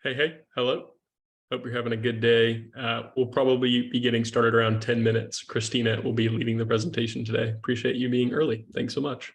Hey, hello. Hope you're having a good day. We'll probably be getting started around 10 minutes. Christina will be leading the presentation today. Appreciate you being early. Thanks so much.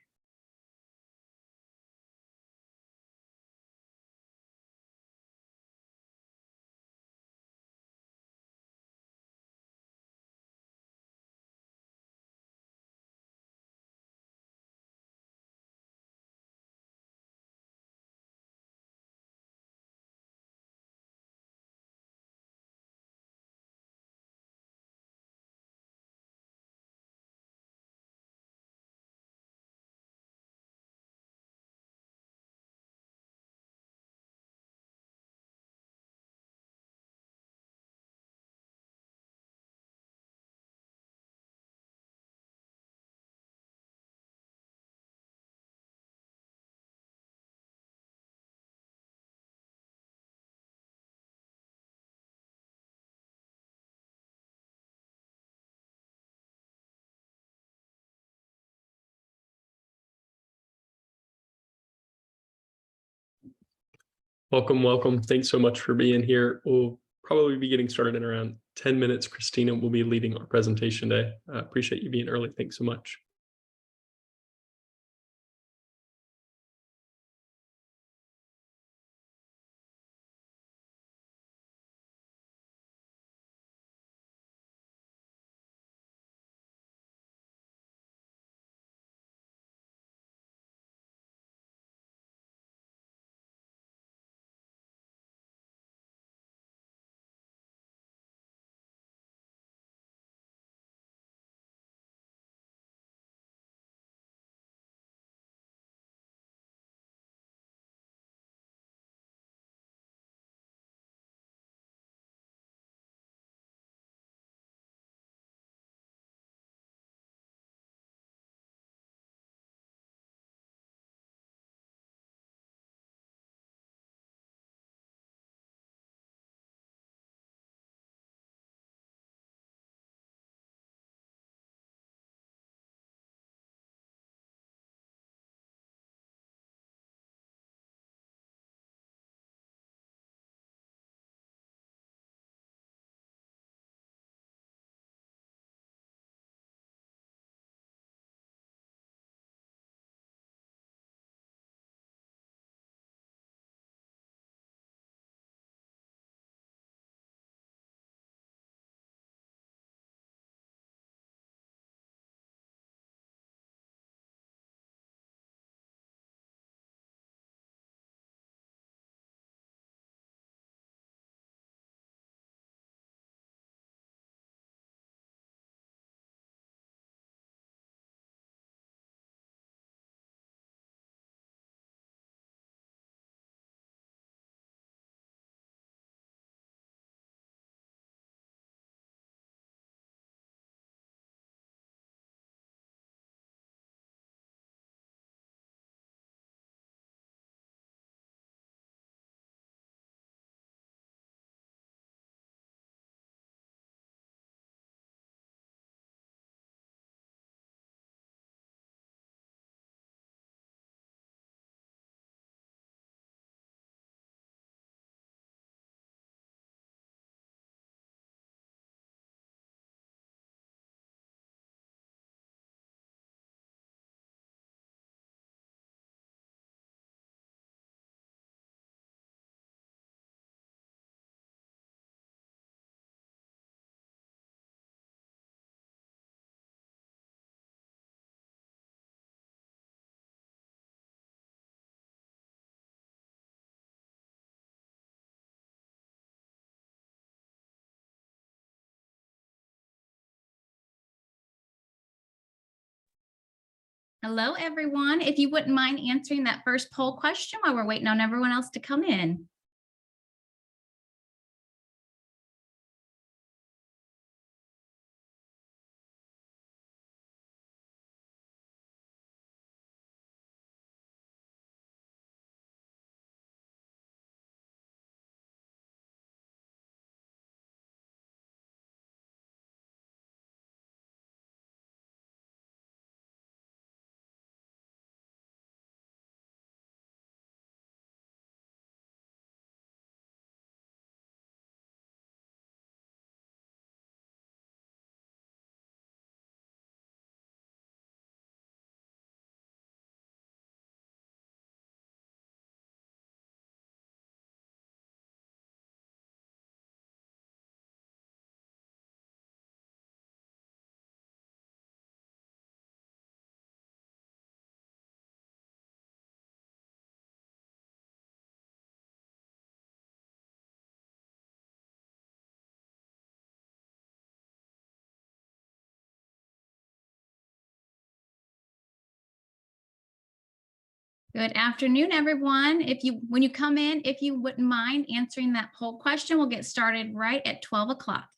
Welcome. Thanks so much for being here. We'll probably be getting started in around 10 minutes. Christina will be leading our presentation today. Appreciate you being early. Thanks so much. Hello, everyone. If you wouldn't mind answering that first poll question while we're waiting on everyone else to come in. Good afternoon, everyone. When you come in, if you wouldn't mind answering that poll question, we'll get started right at 12 o'clock.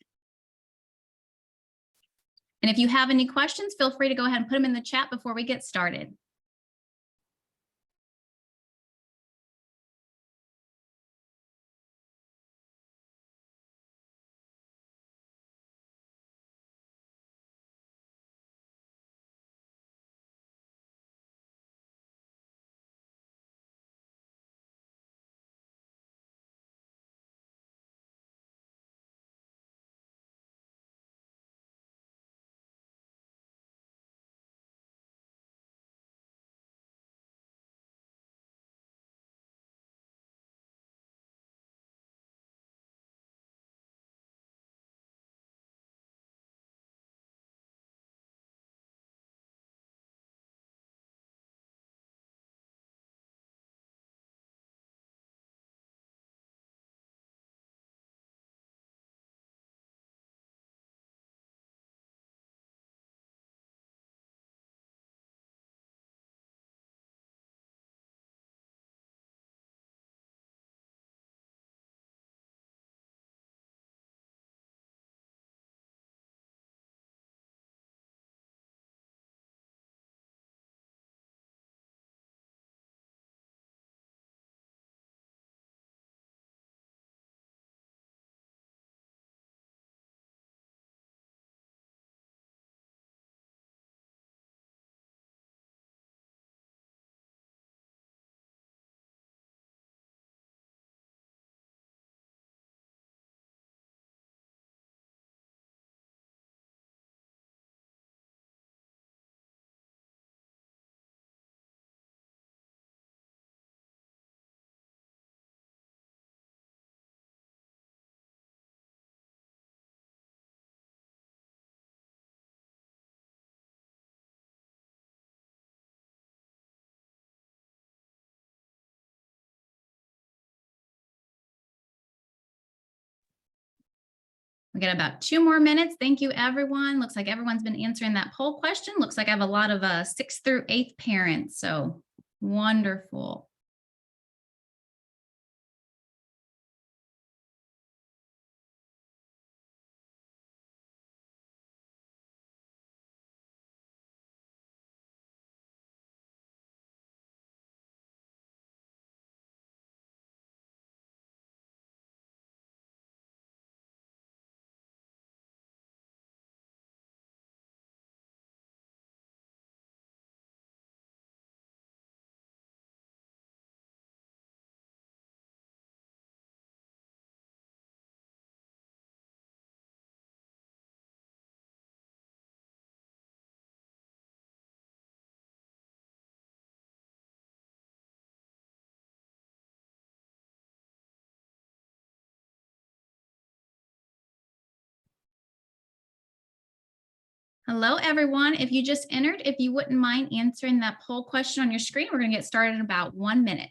And if you have any questions, feel free to go ahead and put them in the chat before we get started. We got about 2 more minutes. Thank you, everyone. Looks like everyone's been answering that poll question. Looks like I have a lot of 6th through 8th parents. So wonderful. Hello, everyone. If you just entered, if you wouldn't mind answering that poll question on your screen, we're going to get started in about 1 minute.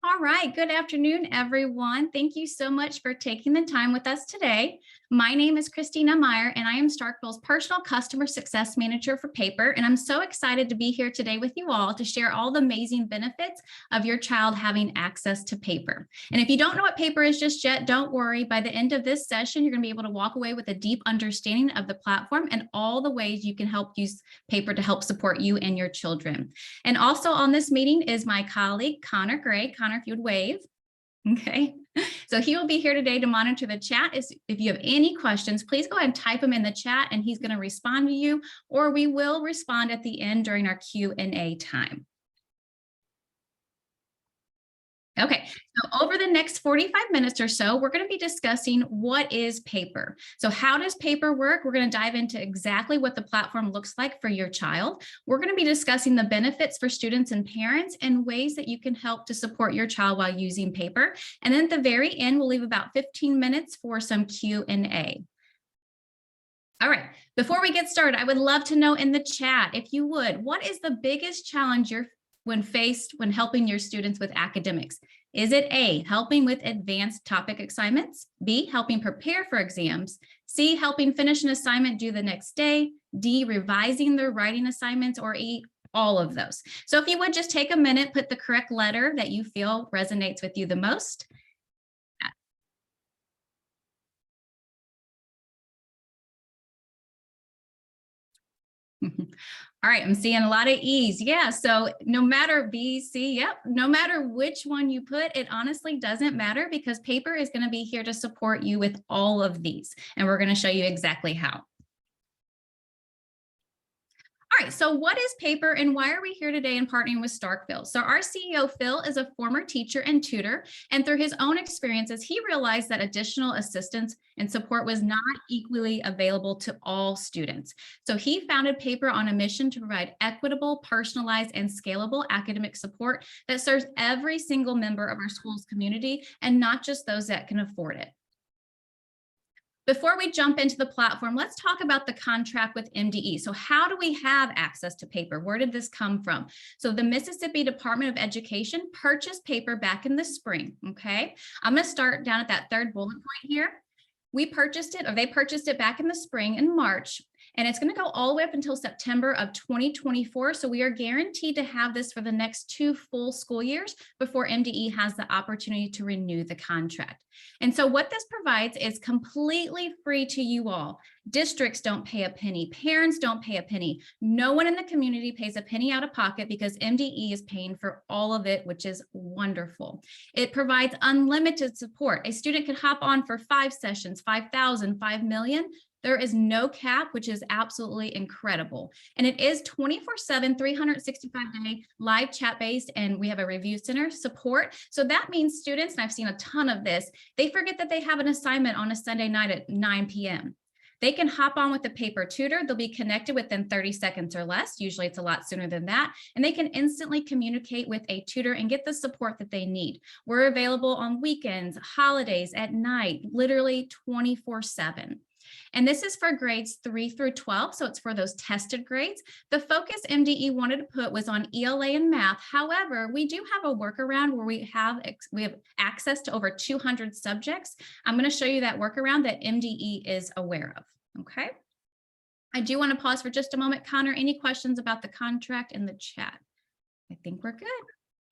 All right. Good afternoon, everyone. Thank you so much for taking the time with us today. My name is Christina Meyer, and I am Starkville's personal customer success manager for paper. And I'm so excited to be here today with you all to share all the amazing benefits of your child having access to paper. And if you don't know what paper is just yet, don't worry. By the end of this session, you're going to be able to walk away with a deep understanding of the platform and all the ways you can help use paper to help support you and your children. And also on this meeting is my colleague, Connor Gray. Connor, if you would wave. Okay. So he will be here today to monitor the chat. If you have any questions, please go ahead and type them in the chat and he's going to respond to you, or we will respond at the end during our Q&A time. Okay, so over the next 45 minutes or so, we're going to be discussing what is paper. So how does paper work? We're going to dive into exactly what the platform looks like for your child. We're going to be discussing the benefits for students and parents and ways that you can help to support your child while using paper. And then at the very end, we'll leave about 15 minutes for some Q&A. All right, before we get started, I would love to know in the chat, if you would, what is the biggest challenge you're when helping your students with academics? Is it A, helping with advanced topic assignments, B, helping prepare for exams, C, helping finish an assignment due the next day, D, revising their writing assignments, or E, all of those? So if you would just take a minute, put the correct letter that you feel resonates with you the most. All right, I'm seeing a lot of E's. Yeah, so no matter B, C, yep, no matter which one you put, it honestly doesn't matter because paper is going to be here to support you with all of these. And we're going to show you exactly how. All right, so what is paper and why are we here today in partnering with Starkville? So our CEO, Phil, is a former teacher and tutor, and through his own experiences, he realized that additional assistance and support was not equally available to all students. So he founded Paper on a mission to provide equitable, personalized, and scalable academic support that serves every single member of our school's community and not just those that can afford it. Before we jump into the platform, let's talk about the contract with MDE. So how do we have access to paper? Where did this come from? So the Mississippi Department of Education purchased paper back in the spring, okay? I'm gonna start down at that third bullet point here. We purchased it, or they purchased it back in the spring in March, and it's going to go all the way up until September of 2024. So we are guaranteed to have this for the next 2 full school years before MDE has the opportunity to renew the contract. And so what this provides is completely free to you all. Districts don't pay a penny. Parents don't pay a penny. No one in the community pays a penny out of pocket because MDE is paying for all of it, which is wonderful. It provides unlimited support. A student can hop on for 5 sessions, 5,000, 5 million. There is no cap, which is absolutely incredible. And it is 24/7, 365-day live chat-based, and we have a review center support. So that means students, and I've seen a ton of this, they forget that they have an assignment on a Sunday night at 9 p.m. They can hop on with the paper tutor. They'll be connected within 30 seconds or less. Usually it's a lot sooner than that. And they can instantly communicate with a tutor and get the support that they need. We're available on weekends, holidays, at night, literally 24/7. And this is for grades 3 through 12. So it's for those tested grades. The focus MDE wanted to put was on ELA and math. However, we do have a workaround where we have access to over 200 subjects. I'm going to show you that workaround that MDE is aware of. Okay. I do want to pause for just a moment. Connor, any questions about the contract in the chat? I think we're good.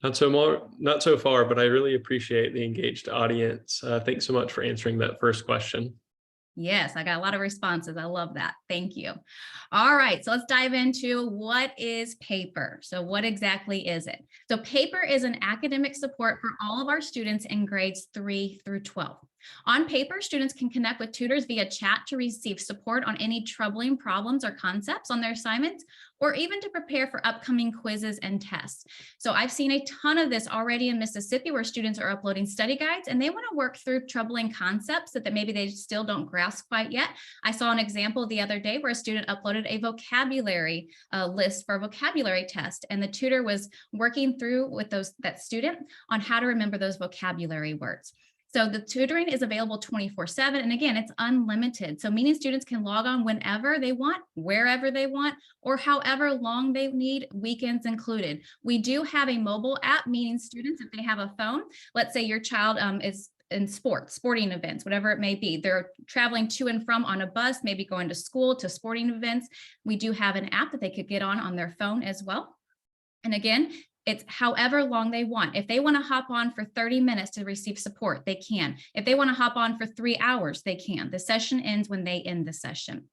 Not so far, but I really appreciate the engaged audience. Thanks so much for answering that first question. Yes, I got a lot of responses. I love that. Thank you. All right, so let's dive into what is paper. So what exactly is it? So paper is an academic support for all of our students in grades 3 through 12. On paper, students can connect with tutors via chat to receive support on any troubling problems or concepts on their assignments, or even to prepare for upcoming quizzes and tests. So I've seen a ton of this already in Mississippi where students are uploading study guides and they want to work through troubling concepts that maybe they still don't grasp quite yet. I saw an example the other day where a student uploaded a vocabulary list for a vocabulary test, and the tutor was working through with that student on how to remember those vocabulary words. So the tutoring is available 24/7. And again, it's unlimited. So meaning students can log on whenever they want, wherever they want, or however long they need, weekends included. We do have a mobile app, meaning students, if they have a phone, let's say your child is in sporting events, whatever it may be. They're traveling to and from on a bus, maybe going to school, to sporting events. We do have an app that they could get on their phone as well. And again, It's however long they want. If they want to hop on for 30 minutes to receive support, they can. If they want to hop on for 3 hours, they can. The session ends when they end the session.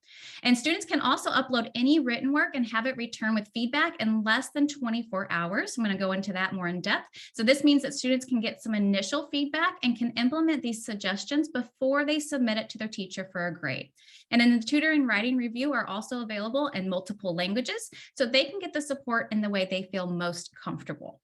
And students can also upload any written work and have it returned with feedback in less than 24 hours. I'm going to go into that more in depth. So this means that students can get some initial feedback and can implement these suggestions before they submit it to their teacher for a grade. And then the tutoring writing review are also available in multiple languages, so they can get the support in the way they feel most comfortable.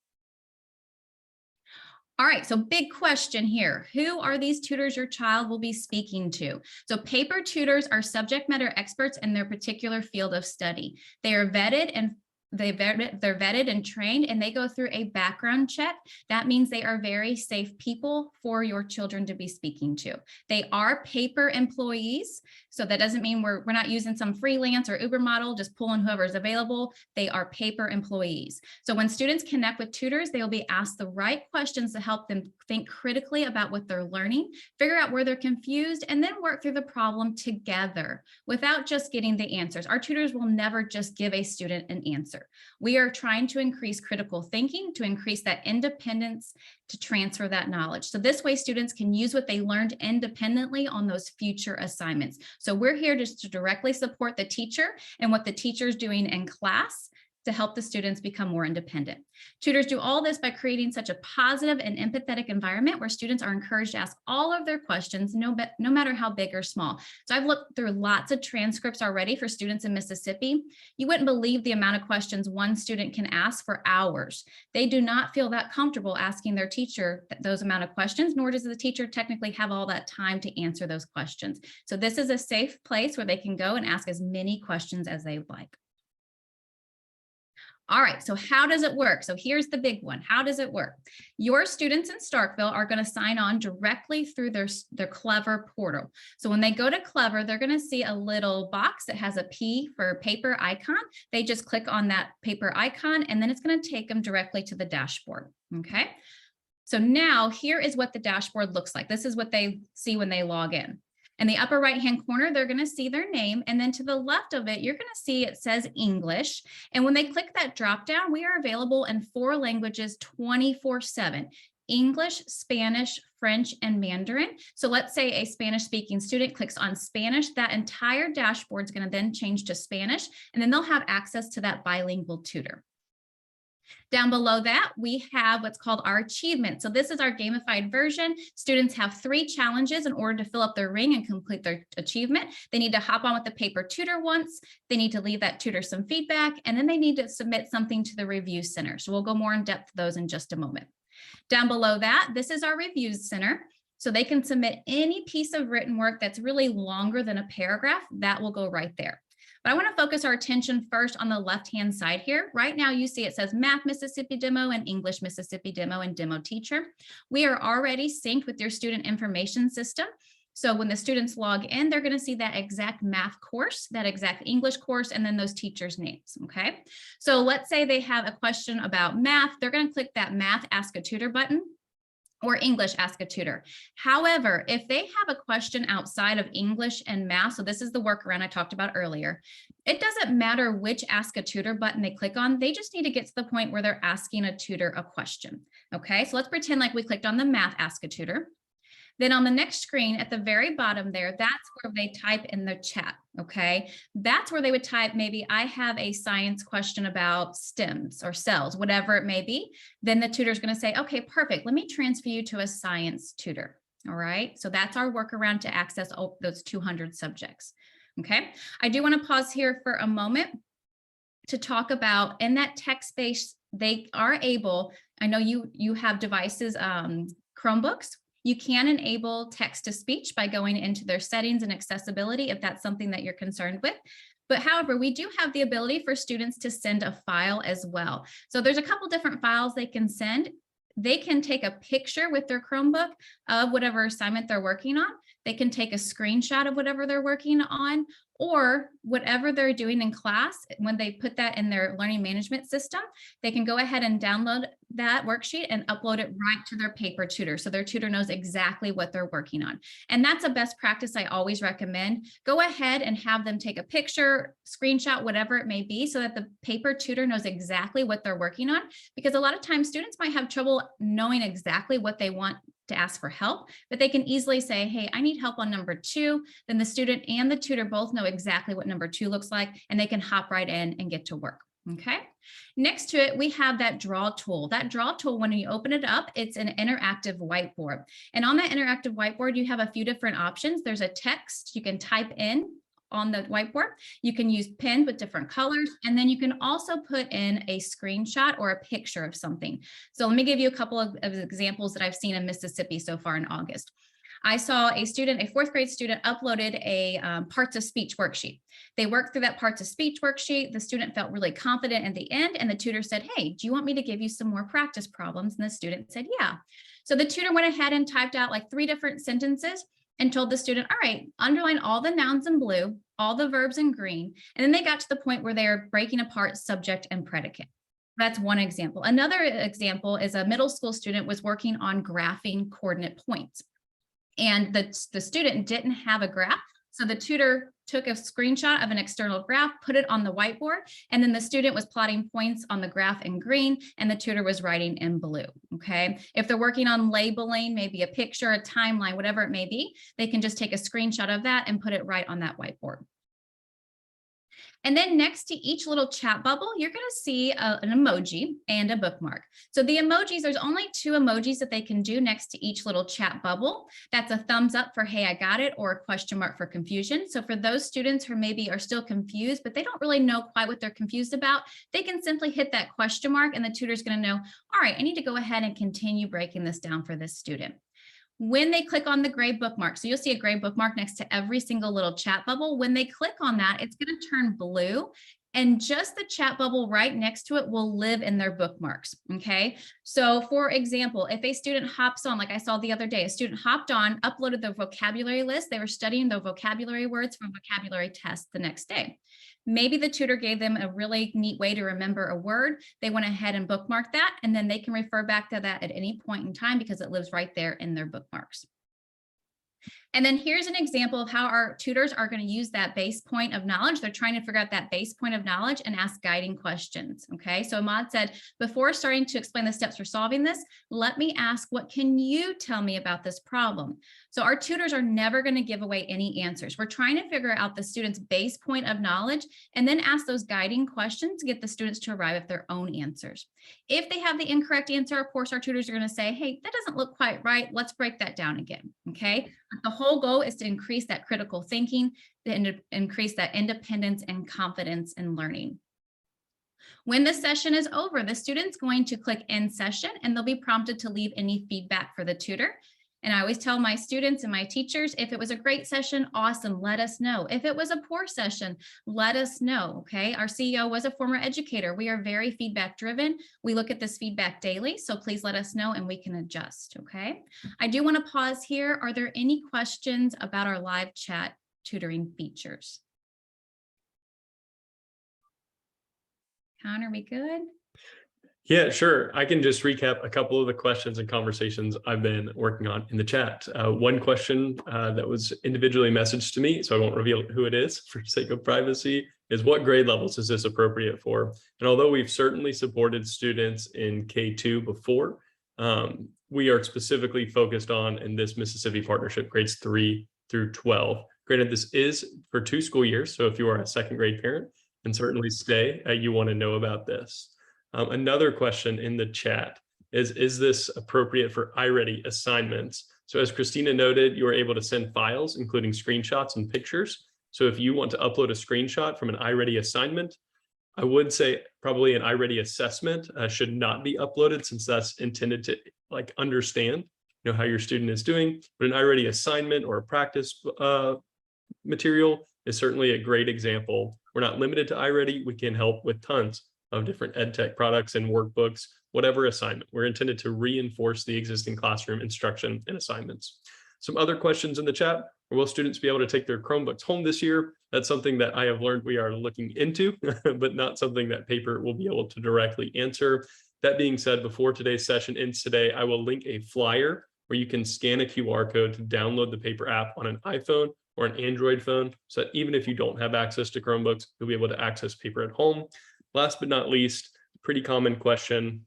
All right, so big question here. Who are these tutors your child will be speaking to? So paper tutors are subject matter experts in their particular field of study. They are vetted and they're vetted and trained, and they go through a background check. That means they are very safe people for your children to be speaking to. They are paper employees. So that doesn't mean we're not using some freelance or Uber model, just pulling whoever's available. They are paper employees. So when students connect with tutors, they will be asked the right questions to help them think critically about what they're learning, figure out where they're confused, and then work through the problem together without just getting the answers. Our tutors will never just give a student an answer. We are trying to increase critical thinking, to increase that independence, to transfer that knowledge. So this way students can use what they learned independently on those future assignments. So we're here just to directly support the teacher and what the teacher is doing in class to help the students become more independent. Tutors do all this by creating such a positive and empathetic environment where students are encouraged to ask all of their questions, no matter how big or small. So I've looked through lots of transcripts already for students in Mississippi. You wouldn't believe the amount of questions one student can ask for hours. They do not feel that comfortable asking their teacher those amount of questions, nor does the teacher technically have all that time to answer those questions. So this is a safe place where they can go and ask as many questions as they like. All right, so how does it work? So here's the big one. How does it work? Your students in Starkville are going to sign on directly through their Clever portal. So when they go to Clever, they're going to see a little box that has a P for paper icon. They just click on that paper icon, and then it's going to take them directly to the dashboard. Okay, so now here is what the dashboard looks like. This is what they see when they log in. In the upper right-hand corner, they're going to see their name. And then to the left of it, you're going to see it says English. And when they click that drop down, we are available in 4 languages 24/7. English, Spanish, French, and Mandarin. So let's say a Spanish-speaking student clicks on Spanish. That entire dashboard is going to then change to Spanish, and then they'll have access to that bilingual tutor. Down below that, we have what's called our achievement. So this is our gamified version. Students have 3 challenges in order to fill up their ring and complete their achievement. They need to hop on with the paper tutor once. They need to leave that tutor some feedback, and then they need to submit something to the review center. So we'll go more in depth to those in just a moment. Down below that, this is our review center. So they can submit any piece of written work that's really longer than a paragraph. That will go right there. But I want to focus our attention first on the left-hand side here. Right now, you see it says Math Mississippi Demo and English Mississippi Demo and Demo Teacher. We are already synced with your student information system. So when the students log in, they're going to see that exact math course, that exact English course, and then those teachers' names, okay? So let's say they have a question about math. They're going to click that Math Ask a Tutor button, or English Ask a Tutor. However, if they have a question outside of English and math, so this is the workaround I talked about earlier, it doesn't matter which Ask a Tutor button they click on, they just need to get to the point where they're asking a tutor a question. Okay, so let's pretend like we clicked on the Math Ask a Tutor. Then on the next screen at the very bottom there, that's where they type in the chat, okay? That's where they would type, maybe I have a science question about stems or cells, whatever it may be. Then the tutor is going to say, okay, perfect. Let me transfer you to a science tutor, all right? So that's our workaround to access those 200 subjects, okay? I do want to pause here for a moment to talk about in that text space, they are able, I know you have devices, Chromebooks. You can enable text-to-speech by going into their settings and accessibility if that's something that you're concerned with. But however, we do have the ability for students to send a file as well. So there's a couple different files they can send. They can take a picture with their Chromebook of whatever assignment they're working on. They can take a screenshot of whatever they're working on, or whatever they're doing in class. When they put that in their learning management system, they can go ahead and download that worksheet and upload it right to their paper tutor. So their tutor knows exactly what they're working on. And that's a best practice I always recommend. Go ahead and have them take a picture, screenshot, whatever it may be, so that the paper tutor knows exactly what they're working on. Because a lot of times students might have trouble knowing exactly what they want to ask for help, but they can easily say, hey, I need help on number 2. Then the student and the tutor both know exactly what number 2 looks like, and they can hop right in and get to work. Okay. Next to it, we have that draw tool. That draw tool, when you open it up, it's an interactive whiteboard. And on that interactive whiteboard, you have a few different options. There's a text you can type in on the whiteboard. You can use pens with different colors, and then you can also put in a screenshot or a picture of something. So let me give you a couple of examples that I've seen in Mississippi so far in August. I saw a student, a 4th grade student, uploaded a parts of speech worksheet. They worked through that parts of speech worksheet. The student felt really confident in the end, and the tutor said, hey, do you want me to give you some more practice problems? And the student said, yeah. So the tutor went ahead and typed out like 3 different sentences and told the student, all right, underline all the nouns in blue, all the verbs in green. And then they got to the point where they are breaking apart subject and predicate. That's one example. Another example is a middle school student was working on graphing coordinate points. And the student didn't have a graph. So the tutor took a screenshot of an external graph, put it on the whiteboard, and then the student was plotting points on the graph in green, and the tutor was writing in blue. Okay. If they're working on labeling, maybe a picture, a timeline, whatever it may be, they can just take a screenshot of that and put it right on that whiteboard. And then next to each little chat bubble, you're going to see an emoji and a bookmark. So the emojis, there's only 2 emojis that they can do next to each little chat bubble. That's a thumbs up for, hey, I got it, or a question mark for confusion. So for those students who maybe are still confused, but they don't really know quite what they're confused about, they can simply hit that question mark, and the tutor's going to know, all right, I need to go ahead and continue breaking this down for this student. When they click on the gray bookmark, so you'll see a gray bookmark next to every single little chat bubble. When they click on that, it's going to turn blue, and just the chat bubble right next to it will live in their bookmarks. Okay. So for example, if a student hops on, like I saw the other day, a student hopped on, uploaded the vocabulary list. They were studying the vocabulary words from vocabulary test the next day. Maybe the tutor gave them a really neat way to remember a word. They went ahead and bookmarked that, and then they can refer back to that at any point in time because it lives right there in their bookmarks. And then here's an example of how our tutors are going to use that base point of knowledge. They're trying to figure out that base point of knowledge and ask guiding questions. Okay, so Ahmad said, before starting to explain the steps for solving this, let me ask, what can you tell me about this problem? So our tutors are never going to give away any answers. We're trying to figure out the student's base point of knowledge and then ask those guiding questions to get the students to arrive at their own answers. If they have the incorrect answer, of course, our tutors are going to say, hey, that doesn't look quite right. Let's break that down again. Okay. But the whole goal is to increase that critical thinking, to increase that independence and confidence in learning. When the session is over, the student's going to click end session, and they'll be prompted to leave any feedback for the tutor. And I always tell my students and my teachers, if it was a great session, awesome, let us know. If it was a poor session, let us know, okay? Our CEO was a former educator. We are very feedback driven. We look at this feedback daily, so please let us know and we can adjust, okay? I do want to pause here. Are there any questions about our live chat tutoring features? Connor, are we good? Yeah, sure. I can just recap a couple of the questions and conversations I've been working on in the chat. One question that was individually messaged to me, so I won't reveal who it is for sake of privacy, is what grade levels is this appropriate for? And although we've certainly supported students in K2 before, we are specifically focused on, in this Mississippi partnership, grades 3 through 12. Granted, this is for 2 school years, so if you are a 2nd grade parent, and certainly stay, you want to know about this. Another question in the chat is this appropriate for iReady assignments? So as Christina noted, you are able to send files, including screenshots and pictures. So if you want to upload a screenshot from an iReady assignment, I would say probably an iReady assessment should not be uploaded, since that's intended to understand how your student is doing. But an iReady assignment or a practice material is certainly a great example. We're not limited to iReady. We can help with tons of different ed tech products and workbooks, whatever assignment. We're intended to reinforce the existing classroom instruction and assignments. Some other questions in the chat. Will students be able to take their Chromebooks home this year? That's something that I have learned we are looking into, but not something that paper will be able to directly answer. That being said, before today's session ends today, I will link a flyer where you can scan a QR code to download the paper app on an iPhone or an Android phone, so that even if you don't have access to Chromebooks, you'll be able to access paper at home. Last but not least, pretty common question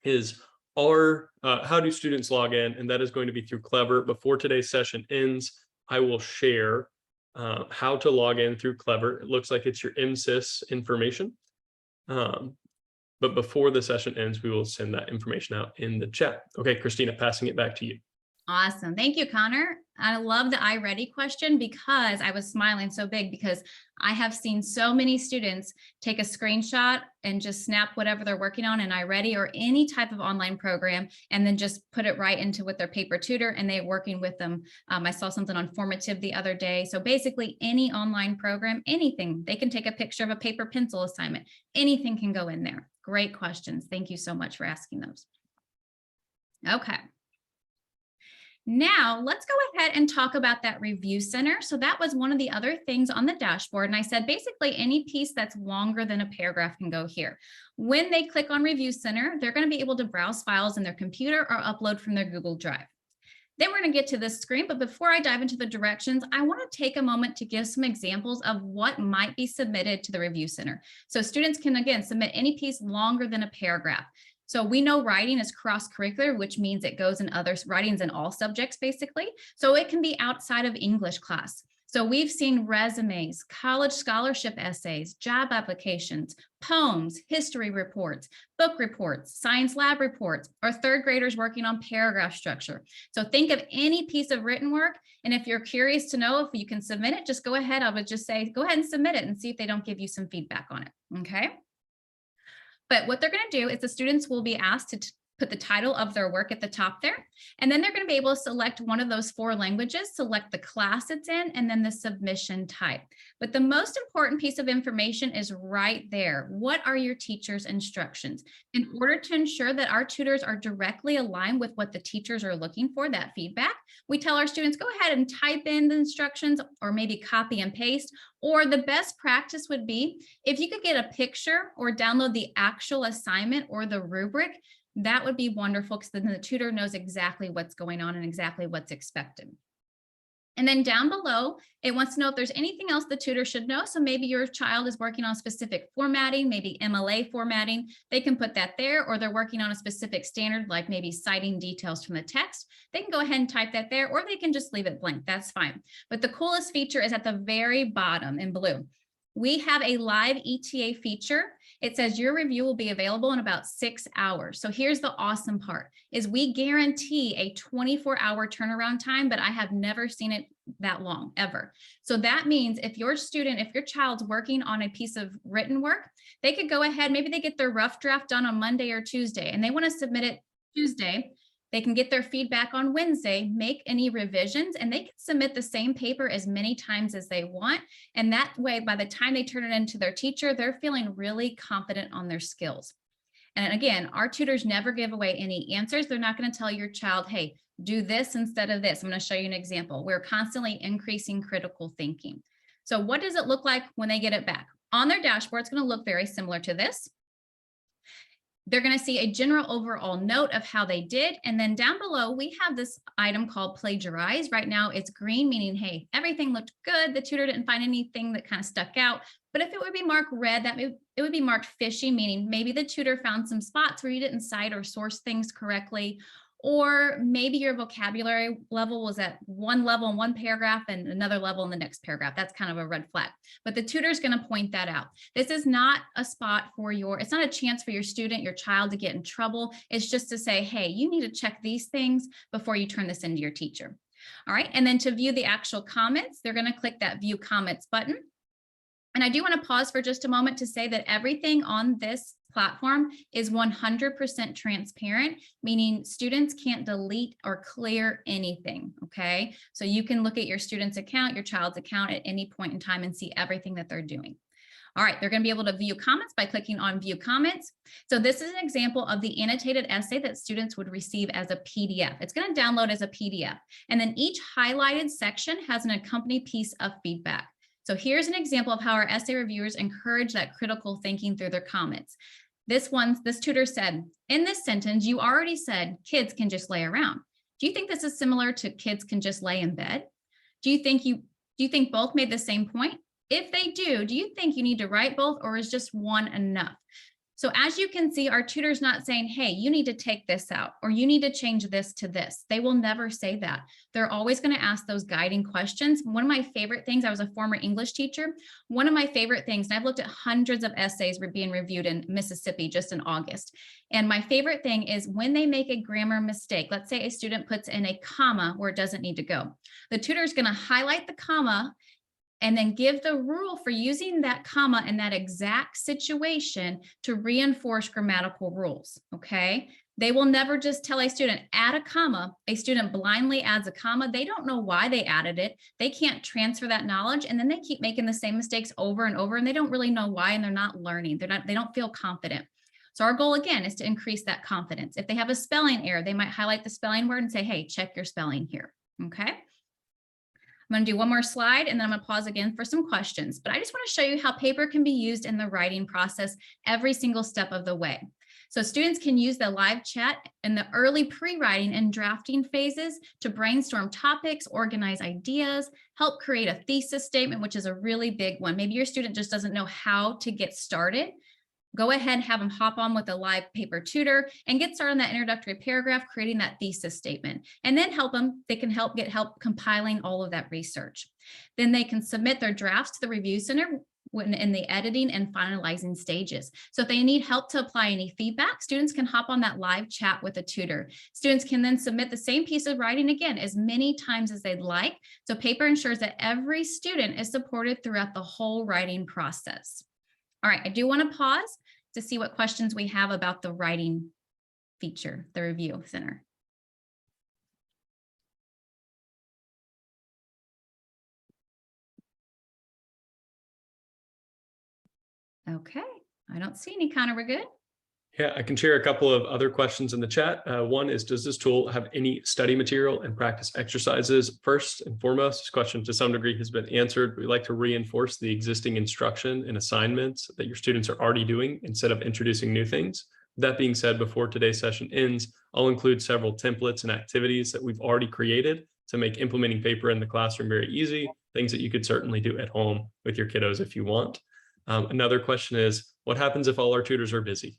is, how do students log in? And that is going to be through Clever. Before today's session ends, I will share how to log in through Clever. It looks like it's your MSIS information. But before the session ends, we will send that information out in the chat. Okay, Christina, passing it back to you. Awesome. Thank you, Connor. I love the iReady question because I was smiling so big because I have seen so many students take a screenshot and just snap whatever they're working on in iReady or any type of online program and then just put it right into with their paper tutor and they're working with them. I saw something on Formative the other day. So basically any online program, anything, they can take a picture of a paper pencil assignment. Anything can go in there. Great questions. Thank you so much for asking those. Okay. Now let's go ahead and talk about that review center. So that was one of the other things on the dashboard. And I said, basically any piece that's longer than a paragraph can go here. When they click on review center, they're going to be able to browse files in their computer or upload from their Google Drive. Then we're going to get to this screen. But before I dive into the directions, I want to take a moment to give some examples of what might be submitted to the review center. So students can, again, submit any piece longer than a paragraph. So we know writing is cross-curricular, which means it goes in other writings in all subjects, basically. So it can be outside of English class. So we've seen resumes, college scholarship essays, job applications, poems, history reports, book reports, science lab reports, or third graders working on paragraph structure. So think of any piece of written work. And if you're curious to know if you can submit it, just go ahead. I would just say, go ahead and submit it and see if they don't give you some feedback on it. Okay. But what they're going to do is the students will be asked to put the title of their work at the top there. And then they're going to be able to select one of those 4 languages, select the class it's in, and then the submission type. But the most important piece of information is right there. What are your teacher's instructions? In order to ensure that our tutors are directly aligned with what the teachers are looking for, that feedback, we tell our students, go ahead and type in the instructions or maybe copy and paste. Or the best practice would be if you could get a picture or download the actual assignment or the rubric, that would be wonderful because then the tutor knows exactly what's going on and exactly what's expected. And then down below, it wants to know if there's anything else the tutor should know. So maybe your child is working on specific formatting, maybe MLA formatting. They can put that there, or they're working on a specific standard, like maybe citing details from the text. They can go ahead and type that there, or they can just leave it blank. That's fine. But the coolest feature is at the very bottom in blue. We have a live ETA feature. It says your review will be available in about 6 hours. So here's the awesome part is we guarantee a 24-hour turnaround time, but I have never seen it that long ever. So that means if your child's working on a piece of written work, they could go ahead, maybe they get their rough draft done on Monday or Tuesday, and they want to submit it Tuesday. They can get their feedback on Wednesday, make any revisions, and they can submit the same paper as many times as they want. And that way, by the time they turn it into their teacher, they're feeling really confident on their skills. And again, our tutors never give away any answers. They're not going to tell your child, hey, do this instead of this. I'm going to show you an example. We're constantly increasing critical thinking. So what does it look like when they get it back? On their dashboard, it's going to look very similar to this. They're going to see a general overall note of how they did. And then down below, we have this item called plagiarize. Right now it's green, meaning, hey, everything looked good. The tutor didn't find anything that kind of stuck out. But if it would be marked red, it would be marked fishy, meaning maybe the tutor found some spots where you didn't cite or source things correctly. Or maybe your vocabulary level was at one level in one paragraph and another level in the next paragraph. That's kind of a red flag, but the tutor is going to point that out. This is not a spot for it's not a chance for your student, your child to get in trouble. It's just to say, hey, you need to check these things before you turn this into your teacher. All right. And then to view the actual comments, they're going to click that view comments button. And I do want to pause for just a moment to say that everything on this platform is 100% transparent, meaning students can't delete or clear anything, okay? So you can look at your student's account, your child's account at any point in time and see everything that they're doing. All right, they're going to be able to view comments by clicking on view comments. So this is an example of the annotated essay that students would receive as a PDF. It's going to download as a PDF. And then each highlighted section has an accompanied piece of feedback. So here's an example of how our essay reviewers encourage that critical thinking through their comments. This tutor said, in this sentence, you already said kids can just lay around. Do you think this is similar to kids can just lay in bed? Do you think both made the same point? If they do you think you need to write both, or is just one enough? So as you can see, our tutor's not saying, hey, you need to take this out, or you need to change this to this. They will never say that. They're always going to ask those guiding questions. One of my favorite things, I was a former English teacher. One of my favorite things, and I've looked at hundreds of essays being reviewed in Mississippi just in August. And my favorite thing is when they make a grammar mistake, let's say a student puts in a comma where it doesn't need to go. The tutor is going to highlight the comma and then give the rule for using that comma in that exact situation to reinforce grammatical rules, okay? They will never just tell a student, add a comma. A student blindly adds a comma. They don't know why they added it. They can't transfer that knowledge, and then they keep making the same mistakes over and over, and they don't really know why, and they're not learning. They don't feel confident. So our goal, again, is to increase that confidence. If they have a spelling error, they might highlight the spelling word and say, hey, check your spelling here, okay? I'm going to do one more slide, and then I'm going to pause again for some questions. But I just want to show you how paper can be used in the writing process every single step of the way. So students can use the live chat in the early pre-writing and drafting phases to brainstorm topics, organize ideas, help create a thesis statement, which is a really big one. Maybe your student just doesn't know how to get started. Go ahead and have them hop on with a live paper tutor and get started on that introductory paragraph, creating that thesis statement, and then they can get help compiling all of that research. Then they can submit their drafts to the review center in the editing and finalizing stages. So if they need help to apply any feedback, students can hop on that live chat with a tutor. Students can then submit the same piece of writing again as many times as they'd like. So paper ensures that every student is supported throughout the whole writing process. All right, I do want to pause to see what questions we have about the writing feature, the review center. Okay, I don't see any. Connor, we're good? Yeah, I can share a couple of other questions in the chat. One is, does this tool have any study material and practice exercises? First and foremost, this question to some degree has been answered. We like to reinforce the existing instruction and assignments that your students are already doing instead of introducing new things. That being said, before today's session ends, I'll include several templates and activities that we've already created to make implementing paper in the classroom very easy, things that you could certainly do at home with your kiddos if you want. Another question is, what happens if all our tutors are busy?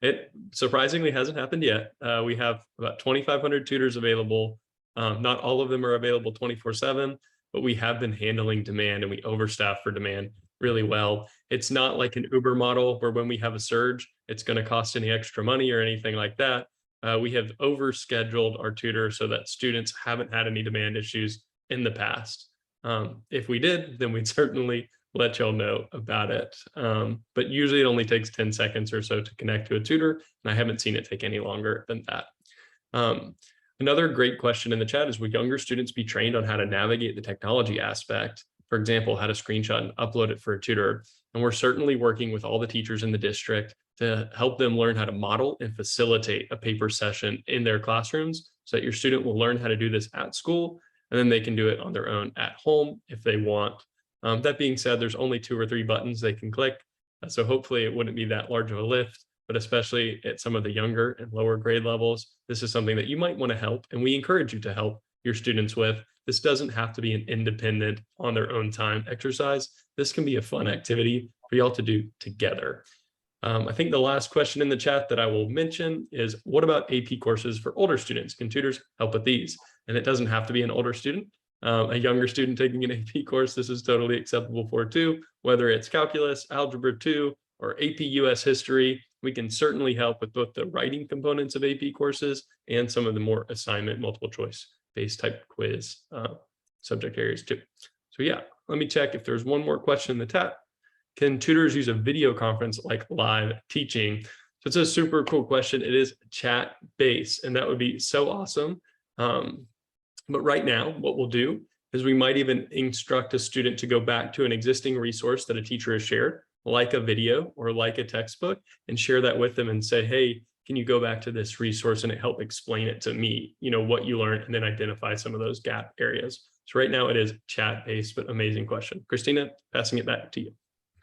It surprisingly hasn't happened yet. We have about 2,500 tutors available. Not all of them are available 24/7, but we have been handling demand, and we overstaff for demand really well. It's not like an Uber model where when we have a surge, it's going to cost any extra money or anything like that. We have overscheduled our tutors so that students haven't had any demand issues in the past. If we did, then we'd certainly let y'all know about it. But usually it only takes 10 seconds or so to connect to a tutor, and I haven't seen it take any longer than that. Another great question in the chat is, will younger students be trained on how to navigate the technology aspect? For example, how to screenshot and upload it for a tutor. And we're certainly working with all the teachers in the district to help them learn how to model and facilitate a paper session in their classrooms so that your student will learn how to do this at school, and then they can do it on their own at home if they want. That being said, there's only 2 or 3 buttons they can click. So hopefully it wouldn't be that large of a lift, but especially at some of the younger and lower grade levels, this is something that you might want to help, and we encourage you to help your students with. This doesn't have to be an independent on their own time exercise. This can be a fun activity for y'all to do together. I think the last question in the chat that I will mention is, what about AP courses for older students? Can tutors help with these? And it doesn't have to be an older student. A younger student taking an AP course, this is totally acceptable for too, whether it's calculus, algebra 2, or AP US history. We can certainly help with both the writing components of AP courses and some of the more assignment, multiple choice based type quiz subject areas too. So yeah, let me check if there's one more question in the chat. Can tutors use a video conference like live teaching? So it's a super cool question. It is chat based, and that would be so awesome. But right now, what we'll do is we might even instruct a student to go back to an existing resource that a teacher has shared, like a video or like a textbook, and share that with them and say, hey, can you go back to this resource and it help explain it to me, what you learned, and then identify some of those gap areas. So right now it is chat-based, but amazing question. Christina, passing it back to you.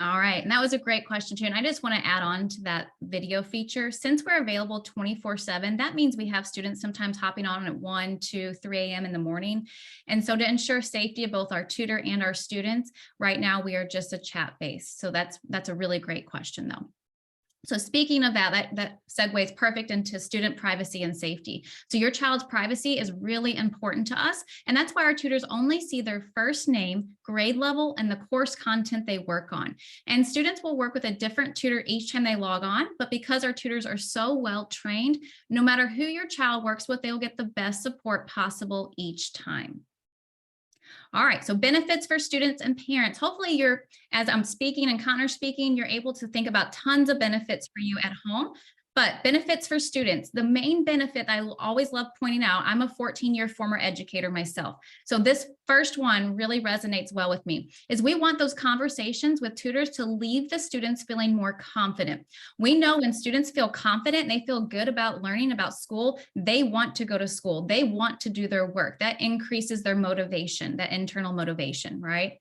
All right. And that was a great question too. And I just want to add on to that video feature. Since we're available 24/7, that means we have students sometimes hopping on at 1, 2, 3 a.m. in the morning. And so to ensure safety of both our tutor and our students, right now we are just a chat based. So that's a really great question though. So speaking of that segues perfect into student privacy and safety. So your child's privacy is really important to us. And that's why our tutors only see their first name, grade level, and the course content they work on. And students will work with a different tutor each time they log on. But because our tutors are so well trained, no matter who your child works with, they'll get the best support possible each time. All right, so benefits for students and parents. Hopefully as I'm speaking and Connor's speaking, you're able to think about tons of benefits for you at home. But benefits for students, the main benefit I always love pointing out, I'm a 14-year former educator myself. So this first one really resonates well with me, is we want those conversations with tutors to leave the students feeling more confident. We know when students feel confident and they feel good about learning about school, they want to go to school. They want to do their work. That increases their motivation, that internal motivation, right?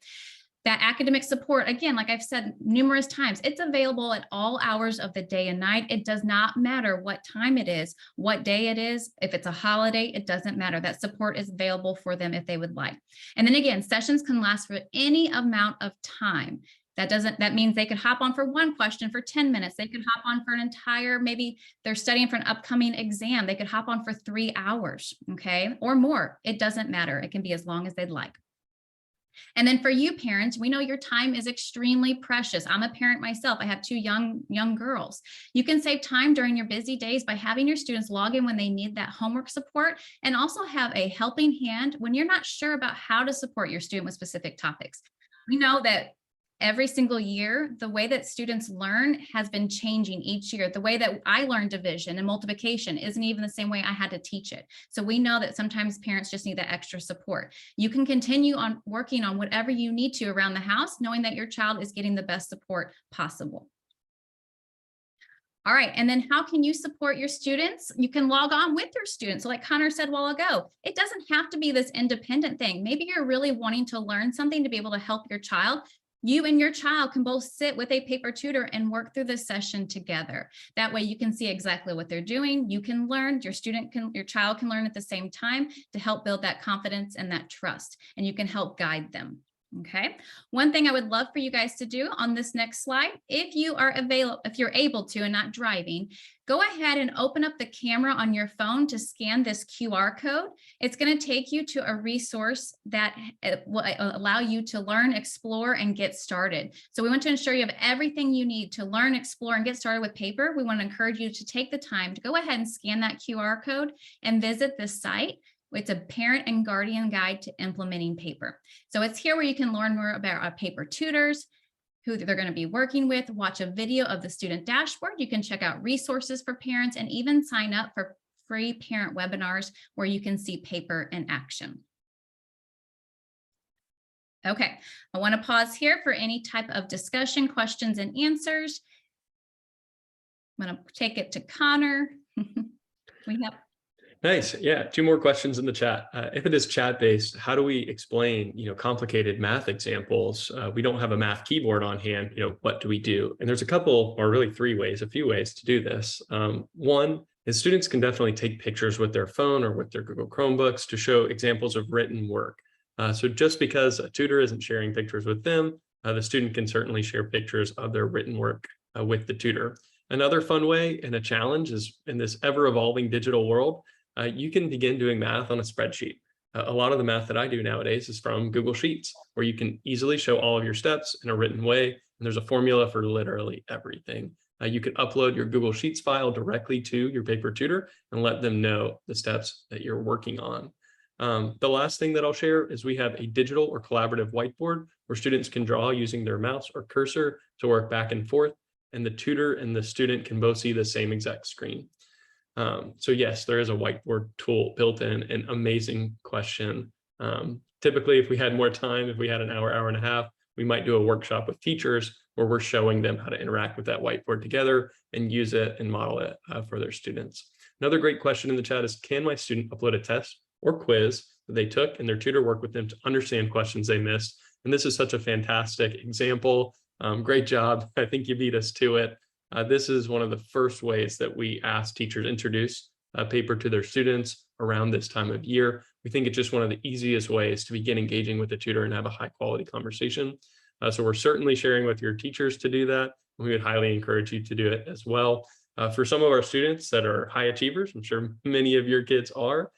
That academic support, again, like I've said numerous times, it's available at all hours of the day and night. It does not matter what time it is, what day it is. If it's a holiday, it doesn't matter. That support is available for them if they would like. And then again, sessions can last for any amount of time. That means they could hop on for one question for 10 minutes. They could hop on for an entire, maybe they're studying for an upcoming exam. They could hop on for 3 hours, okay, or more. It doesn't matter. It can be as long as they'd like. And then for you parents, we know your time is extremely precious. I'm a parent myself. I have 2 young girls. You can save time during your busy days by having your students log in when they need that homework support, and also have a helping hand when you're not sure about how to support your student with specific topics. We know that every single year, the way that students learn has been changing each year. The way that I learned division and multiplication isn't even the same way I had to teach it. So we know that sometimes parents just need that extra support. You can continue on working on whatever you need to around the house, knowing that your child is getting the best support possible. All right, and then how can you support your students? You can log on with your students. So like Connor said a while ago, it doesn't have to be this independent thing. Maybe you're really wanting to learn something to be able to help your child. You and your child can both sit with a paper tutor and work through this session together. That way you can see exactly what they're doing. You can learn, your child can learn at the same time to help build that confidence and that trust, and you can help guide them. Okay. One thing I would love for you guys to do on this next slide, if you're able to and not driving, go ahead and open up the camera on your phone to scan this QR code. It's going to take you to a resource that will allow you to learn, explore, and get started. So we want to ensure you have everything you need to learn, explore, and get started with paper. We want to encourage you to take the time to go ahead and scan that QR code and visit this site. It's a parent and guardian guide to implementing paper. So it's here where you can learn more about our paper tutors, who they're going to be working with, watch a video of the student dashboard. You can check out resources for parents, and even sign up for free parent webinars where you can see paper in action. Okay, I want to pause here for any type of discussion, questions, and answers. I'm going to take it to Connor. We have Nice. Yeah. 2 more questions in the chat. If it is chat based, how do we explain, complicated math examples? We don't have a math keyboard on hand. What do we do? And there's a couple, or really a few ways to do this. One is students can definitely take pictures with their phone or with their Google Chromebooks to show examples of written work. So just because a tutor isn't sharing pictures with them, the student can certainly share pictures of their written work with the tutor. Another fun way and a challenge is, in this ever evolving digital world, you can begin doing math on a spreadsheet. A lot of the math that I do nowadays is from Google Sheets, where you can easily show all of your steps in a written way. And there's a formula for literally everything. You can upload your Google Sheets file directly to your paper tutor and let them know the steps that you're working on. The last thing that I'll share is we have a digital or collaborative whiteboard where students can draw using their mouse or cursor to work back and forth, and the tutor and the student can both see the same exact screen. So yes, there is a whiteboard tool built in. An amazing question. Typically, if we had more time, if we had an hour, hour and a half, we might do a workshop with teachers where we're showing them how to interact with that whiteboard together and use it and model it for their students. Another great question in the chat is, can my student upload a test or quiz that they took and their tutor work with them to understand questions they missed? And this is such a fantastic example. Great job. I think you beat us to it. This is one of the first ways that we ask teachers introduce a paper to their students around this time of year. We think it's just one of the easiest ways to begin engaging with the tutor and have a high quality conversation. So we're certainly sharing with your teachers to do that. We would highly encourage you to do it as well. For some of our students that are high achievers, I'm sure many of your kids are,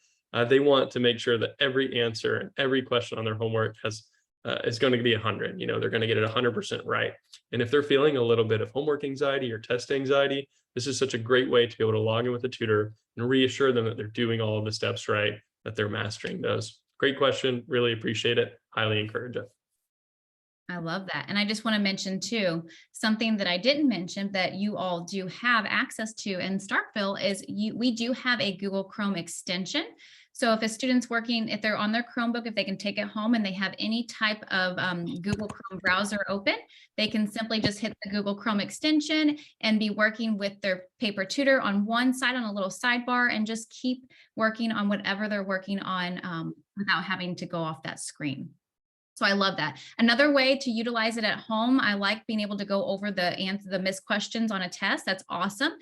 they want to make sure that every answer and every question on their homework is going to be 100. You know, they're going to get it 100% right. And if they're feeling a little bit of homework anxiety or test anxiety, this is such a great way to be able to log in with a tutor and reassure them that they're doing all of the steps right, that they're mastering those. Great question. Really appreciate it. Highly encourage it. I love that. And I just want to mention too, something that I didn't mention that you all do have access to in Starkville is we do have a Google Chrome extension. So if a student's working, if they're on their Chromebook, if they can take it home and they have any type of Google Chrome browser open, they can simply just hit the Google Chrome extension and be working with their paper tutor on one side on a little sidebar and just keep working on whatever they're working on without having to go off that screen. So I love that. Another way to utilize it at home, I like being able to go over the missed questions on a test. That's awesome.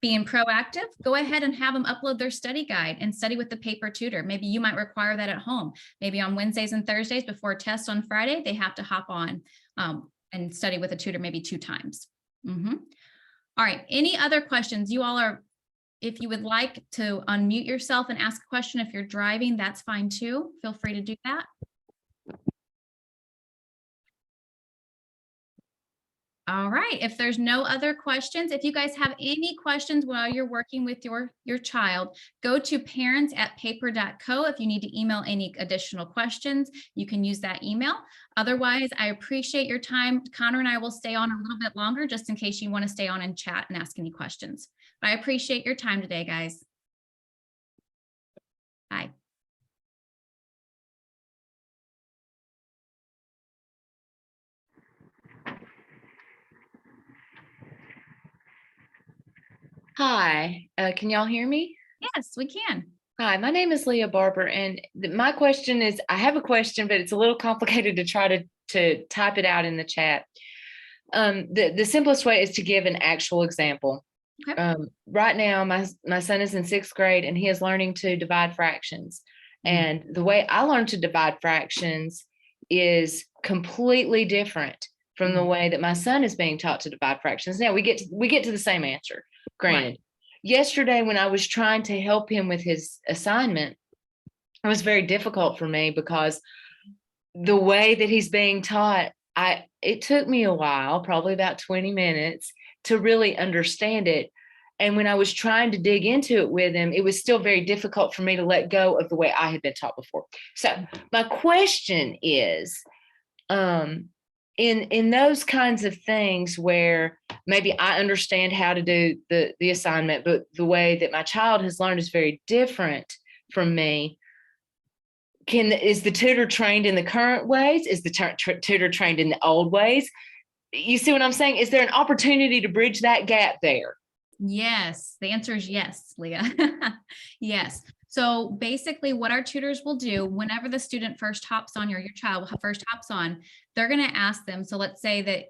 Being proactive, go ahead and have them upload their study guide and study with the paper tutor. Maybe you might require that at home. Maybe on Wednesdays and Thursdays before a test on Friday, they have to hop on and study with a tutor maybe 2 times. All right, any other questions? You all are, if you would like to unmute yourself and ask a question, if you're driving, that's fine too. Feel free to do that. All right, if there's no other questions, if you guys have any questions while you're working with your child, go to parents@paper.co. If you need to email any additional questions, you can use that email. Otherwise, I appreciate your time. Connor and I will stay on a little bit longer just in case you want to stay on and chat and ask any questions. But I appreciate your time today, guys. Bye. Hi, can y'all hear me? Yes, we can. Hi, my name is Leah Barber, and my question is, I have a question, but it's a little complicated to try to type it out in the chat. The simplest way is to give an actual example. Okay. Right now, my son is in 6th grade, and he is learning to divide fractions. And the way I learned to divide fractions is completely different from the way that my son is being taught to divide fractions. Now we get to the same answer. Granted, right. Yesterday when I was trying to help him with his assignment, it was very difficult for me because the way that he's being taught, it took me a while, probably about 20 minutes, to really understand it. And when I was trying to dig into it with him, it was still very difficult for me to let go of the way I had been taught before. So my question is, in those kinds of things where maybe I understand how to do the assignment, but the way that my child has learned is very different from me, is the tutor trained in the current ways? Is the tutor trained in the old ways? You see what I'm saying? Is there an opportunity to bridge that gap there? Yes, the answer is yes, Leah. Yes. So basically what our tutors will do whenever the student first hops on, or your child first hops on, they're going to ask them. So let's say that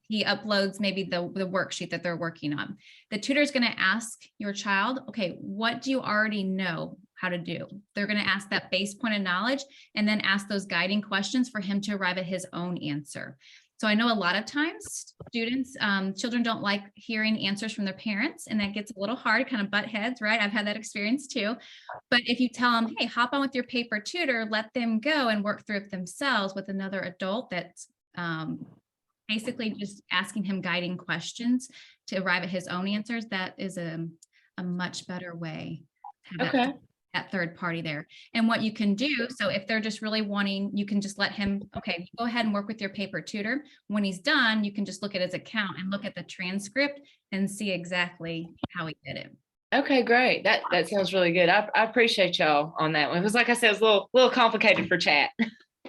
he uploads maybe the worksheet that they're working on. The tutor is going to ask your child, okay, what do you already know how to do? They're going to ask that base point of knowledge and then ask those guiding questions for him to arrive at his own answer. So I know a lot of times students, children don't like hearing answers from their parents, and that gets a little hard, kind of butt heads, right? I've had that experience too. But if you tell them, hey, hop on with your paper tutor, let them go and work through it themselves with another adult that's basically just asking him guiding questions to arrive at his own answers, that is a much better way to have that third party there. And what you can do, so if they're just really wanting, you can just let him, okay, go ahead and work with your paper tutor. When he's done, you can just look at his account and look at the transcript and see exactly how he did it. Okay, great. That sounds really good. I appreciate y'all on that one. It was like I said, it was a little complicated for chat.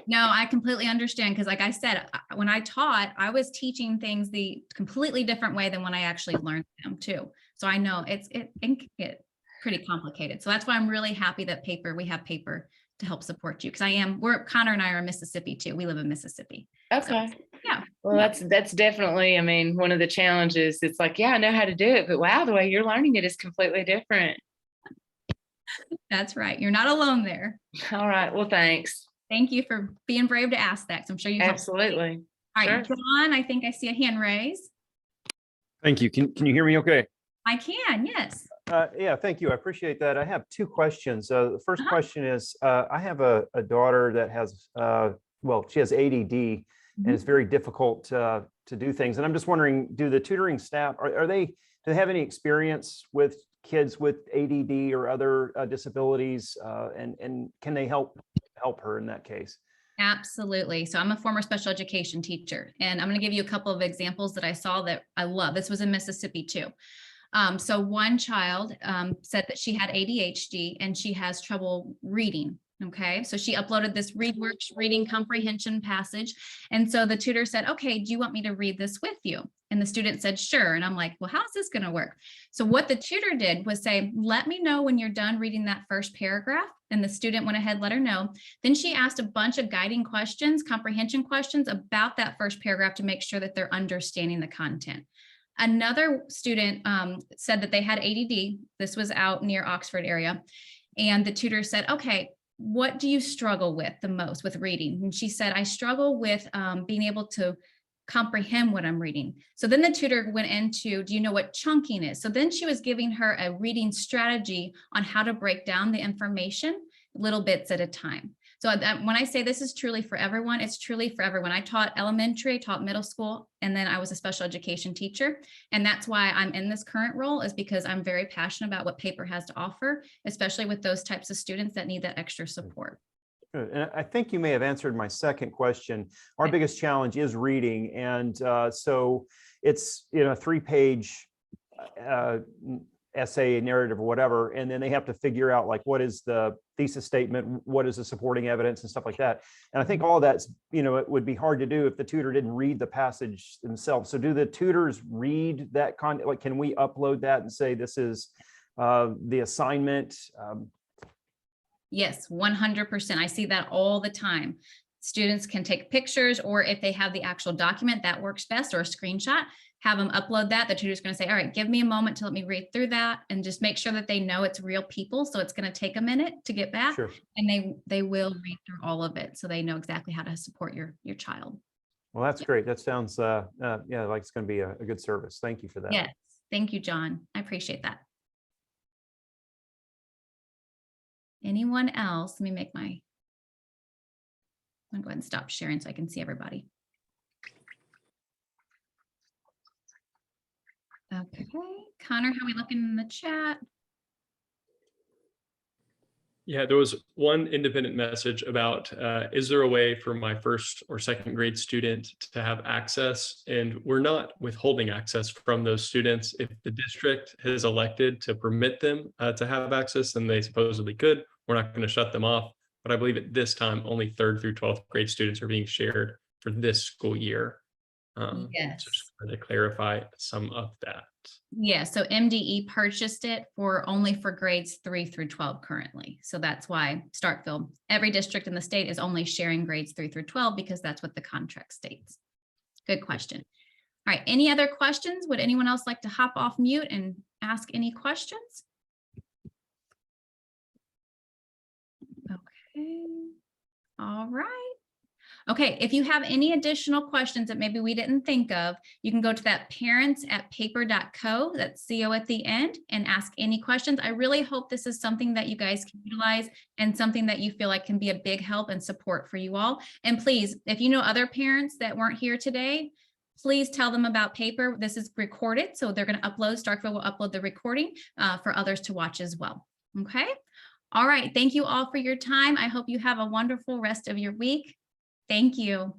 No, I completely understand because like I said, when I taught, I was teaching things the completely different way than when I actually learned them too. So I know it can get pretty complicated. So that's why I'm really happy that we have paper to help support you. Because Connor and I are in Mississippi too. We live in Mississippi. Okay. So, yeah. Well, that's definitely, I mean, one of the challenges. It's like, yeah, I know how to do it, but wow, the way you're learning it is completely different. That's right. You're not alone there. All right. Well, thanks. Thank you for being brave to ask that. 'Cause I'm sure you helped. Absolutely. All right, Sure. John, I think I see a hand raised. Thank you. Can you hear me okay? I can, yes. Yeah, thank you. I appreciate that. I have two questions. The first Uh-huh. question is, I have a daughter that has, well, she has ADD and it's very difficult to do things. And I'm just wondering, do the tutoring staff, do they have any experience with kids with ADD or other disabilities? And can they help her in that case? Absolutely. So I'm a former special education teacher, and I'm going to give you a couple of examples that I saw that I love. This was in Mississippi too. So one child said that she had ADHD and she has trouble reading. Okay, so she uploaded this reading comprehension passage. And so the tutor said, okay, do you want me to read this with you? And the student said, sure. And I'm like, well, how's this going to work? So what the tutor did was say, let me know when you're done reading that first paragraph. And the student went ahead, let her know. Then she asked a bunch of guiding questions, comprehension questions about that first paragraph to make sure that they're understanding the content. Another student said that they had ADD. This was out near Oxford area. And the tutor said, okay, what do you struggle with the most with reading? And she said, I struggle with being able to comprehend what I'm reading. So then the tutor went into, do you know what chunking is? So then she was giving her a reading strategy on how to break down the information little bits at a time. So when I say this is truly for everyone, it's truly for everyone. I taught elementary, taught middle school, and then I was a special education teacher. And that's why I'm in this current role, is because I'm very passionate about what paper has to offer, especially with those types of students that need that extra support. Good. And I think you may have answered my second question. Our biggest challenge is reading. And so it's, a 3-page essay, narrative, or whatever. And then they have to figure out, like, what is the thesis statement? What is the supporting evidence and stuff like that? And I think all that's, it would be hard to do if the tutor didn't read the passage themselves. So do the tutors read that content? Like, can we upload that and say, this is the assignment? Yes, 100%. I see that all the time. Students can take pictures, or if they have the actual document, that works best, or a screenshot, have them upload that. The tutor's going to say, all right, give me a moment to let me read through that, and just make sure that they know it's real people. So it's going to take a minute to get back. Sure. And they will read through all of it, so they know exactly how to support your child. Well, that's great. That sounds, like it's going to be a good service. Thank you for that. Yes. Thank you, John. I appreciate that. Anyone else? Let me I'm going to go ahead and stop sharing so I can see everybody. Okay, Connor, how are we looking in the chat? Yeah, there was one independent message about, is there a way for my first or second grade student to have access? And we're not withholding access from those students. If the district has elected to permit them to have access, then they supposedly could. We're not going to shut them off. But I believe at this time, only 3rd through 12th grade students are being shared for this school year. Yes. So just to clarify some of that. Yeah, so MDE purchased it only for grades 3 through 12 currently. So that's why Starkville, every district in the state is only sharing grades 3 through 12 because that's what the contract states. Good question. All right, any other questions? Would anyone else like to hop off mute and ask any questions? Okay, all right. Okay, if you have any additional questions that maybe we didn't think of, you can go to that parents@paper.co, that's CO at the end, and ask any questions. I really hope this is something that you guys can utilize and something that you feel like can be a big help and support for you all. And please, if you know other parents that weren't here today, please tell them about paper. This is recorded, so they're going to upload, Starkville will upload the recording for others to watch as well. Okay. All right. Thank you all for your time. I hope you have a wonderful rest of your week. Thank you.